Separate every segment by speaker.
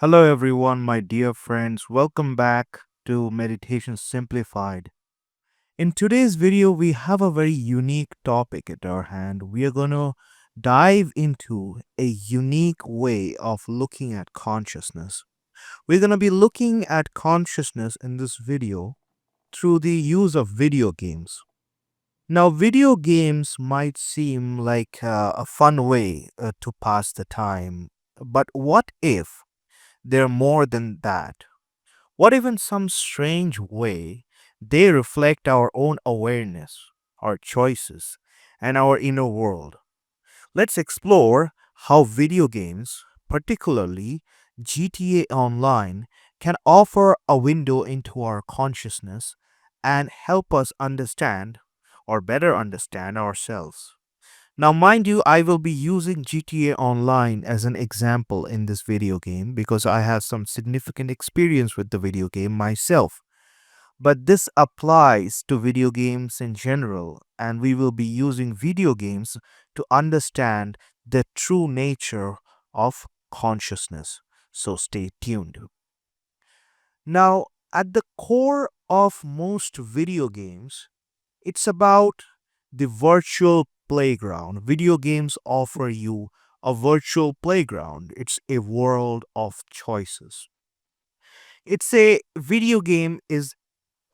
Speaker 1: Hello, everyone, my dear friends. Welcome back to Meditation Simplified. In today's video, we have a very unique topic at our hand. We are going to dive into a unique way of looking at consciousness. We're going to be looking at consciousness in this video through the use of video games. Now, video games might seem like a fun way to pass the time, but what if they're more than that? What if, in some strange way, they reflect our own awareness, our choices, and our inner world? Let's explore how video games, particularly GTA Online, can offer a window into our consciousness and help us understand or better understand ourselves. Now, mind you, I will be using GTA Online as an example in this video game because I have some significant experience with the video game myself. But this applies to video games in general, and we will be using video games to understand the true nature of consciousness. So stay tuned. Now, at the core of most video games, it's about the virtual playground. Video games offer you a virtual playground. It's a world of choices. It's a video game is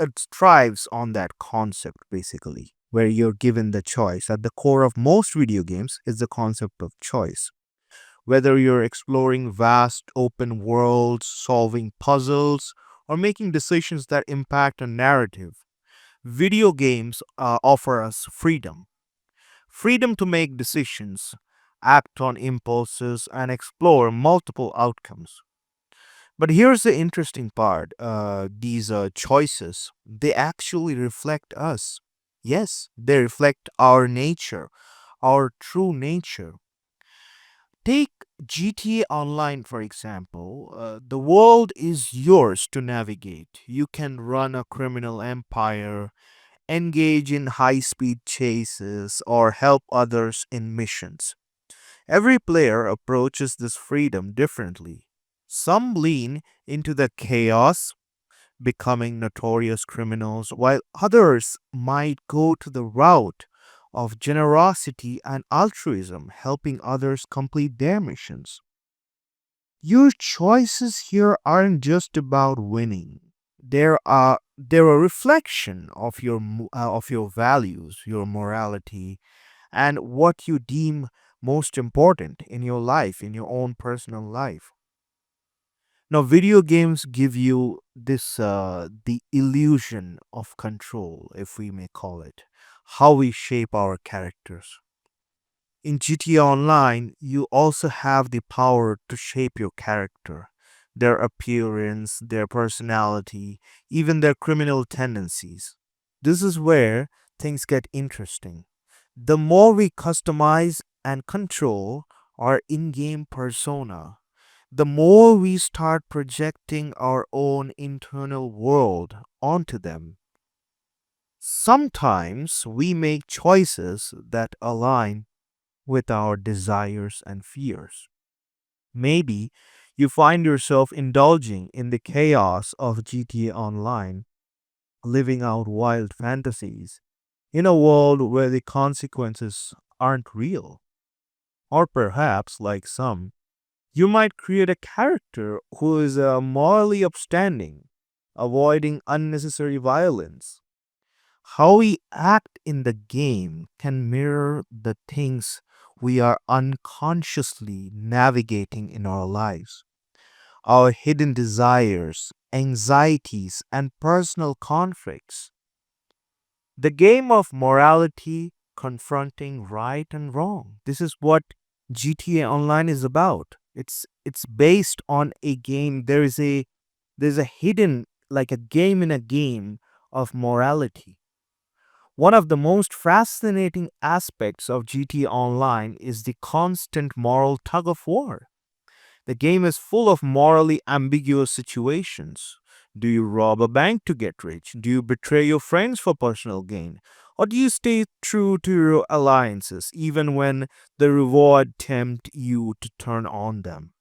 Speaker 1: it thrives on that concept basically, where you're given the choice. At the core of most video games is the concept of choice. Whether you're exploring vast open worlds, solving puzzles, or making decisions that impact a narrative, video games offer us freedom. Freedom to make decisions, act on impulses, and explore multiple outcomes. But here's the interesting part, these choices, they actually reflect us. Yes, they reflect our nature, our true nature. Take GTA Online, for example. The world is yours to navigate. You can run a criminal empire, engage in high speed chases, or help others in missions. Every player approaches this freedom differently. Some lean into the chaos, becoming notorious criminals, while others might go to the route of generosity and altruism, helping others complete their missions. Your choices here aren't just about winning. They're a reflection of of your values, your morality, and what you deem most important in your life, in your own personal life. Now, video games give you this the illusion of control, if we may call it, how we shape our characters. In GTA Online, you also have the power to shape your character, their appearance, their personality, even their criminal tendencies. This is where things get interesting. The more we customize and control our in game persona, the more we start projecting our own internal world onto them. Sometimes we make choices that align with our desires and fears. Maybe you find yourself indulging in the chaos of GTA Online, living out wild fantasies in a world where the consequences aren't real. Or perhaps, like some, you might create a character who is morally upstanding, avoiding unnecessary violence. How we act in the game can mirror the things we are unconsciously navigating in our lives. Our hidden desires, anxieties, and personal conflicts. The game of morality confronting right and wrong. This is what GTA Online is about. It's based on a game. There's a hidden, like a game in a game, of morality. One of the most fascinating aspects of GTA Online is the constant moral tug of war. The game is full of morally ambiguous situations. Do you rob a bank to get rich? Do you betray your friends for personal gain? Or do you stay true to your alliances even when the reward tempt you to turn on them?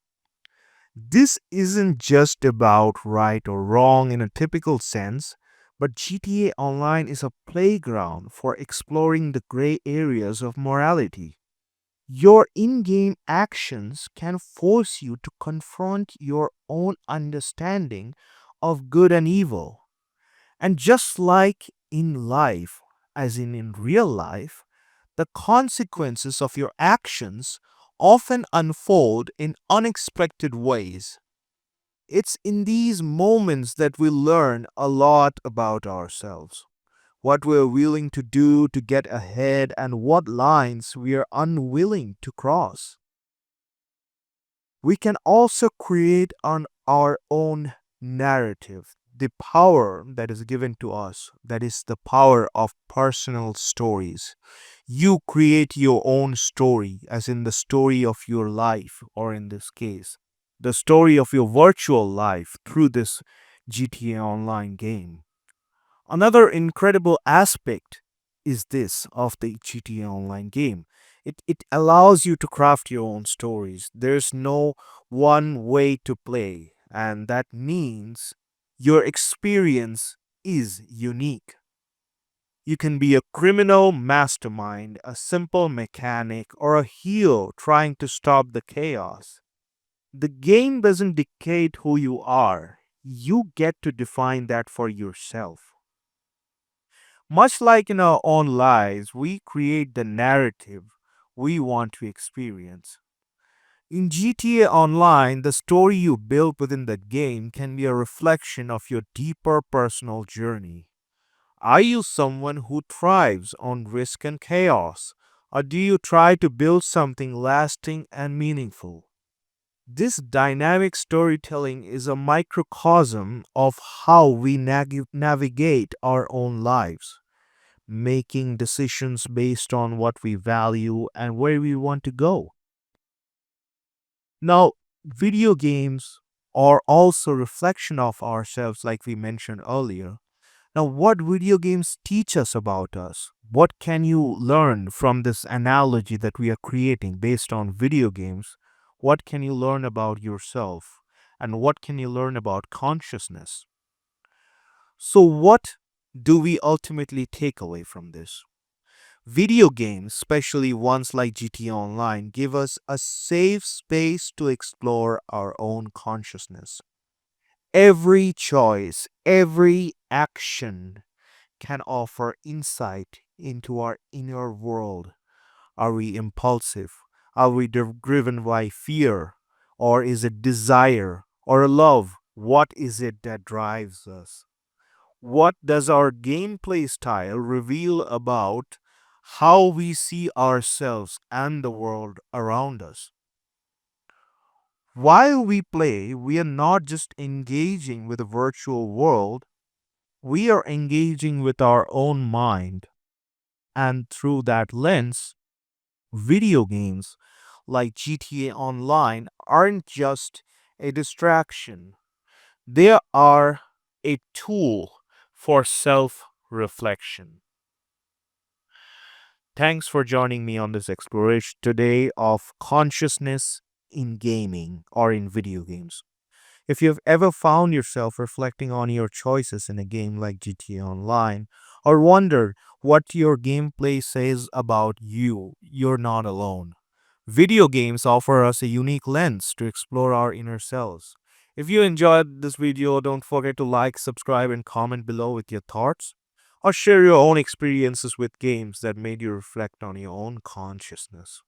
Speaker 1: This isn't just about right or wrong in a typical sense, but GTA Online is a playground for exploring the gray areas of morality. Your in game actions can force you to confront your own understanding of good and evil. And just like in life, as in real life, the consequences of your actions often unfold in unexpected ways. It's in these moments that we learn a lot about ourselves, what we're willing to do to get ahead, and what lines we are unwilling to cross. We can also create on our own narrative. The power that is given to us, that is the power of personal stories. You create your own story, as in the story of your life, or in this case, the story of your virtual life through this GTA Online game. Another incredible aspect is this of the GTA Online game. It allows you to craft your own stories. There's no one way to play, and that means your experience is unique. You can be a criminal mastermind, a simple mechanic, or a hero trying to stop the chaos. The game doesn't dictate who you are. You get to define that for yourself. Much like in our own lives, we create the narrative we want to experience. In GTA Online, the story you build within the game can be a reflection of your deeper personal journey. Are you someone who thrives on risk and chaos? Or do you try to build something lasting and meaningful? This dynamic storytelling is a microcosm of how we navigate our own lives, making decisions based on what we value and where we want to go. Now, video games are also reflection of ourselves like we mentioned earlier. Now, what video games teach us about us? What can you learn from this analogy that we are creating based on video games? What can you learn about yourself? And what can you learn about consciousness? So, what do we ultimately take away from this? Video games, especially ones like GTA Online, give us a safe space to explore our own consciousness. Every choice, every action can offer insight into our inner world. Are we impulsive? Are we driven by fear? Or is it desire or love? What is it that drives us? What does our gameplay style reveal about how we see ourselves and the world around us? While we play, we are not just engaging with the virtual world, we are engaging with our own mind. And through that lens, video games like GTA Online aren't just a distraction, they are a tool for self reflection. Thanks for joining me on this exploration today of consciousness in gaming or in video games. If you've ever found yourself reflecting on your choices in a game like GTA Online, or wondered what your gameplay says about you, you're not alone. Video games offer us a unique lens to explore our inner selves. If you enjoyed this video, don't forget to like, subscribe, and comment below with your thoughts, or share your own experiences with games that made you reflect on your own consciousness.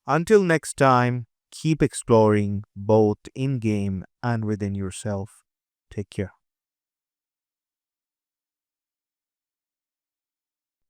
Speaker 1: Until next time, keep exploring both in game and within yourself. Take care.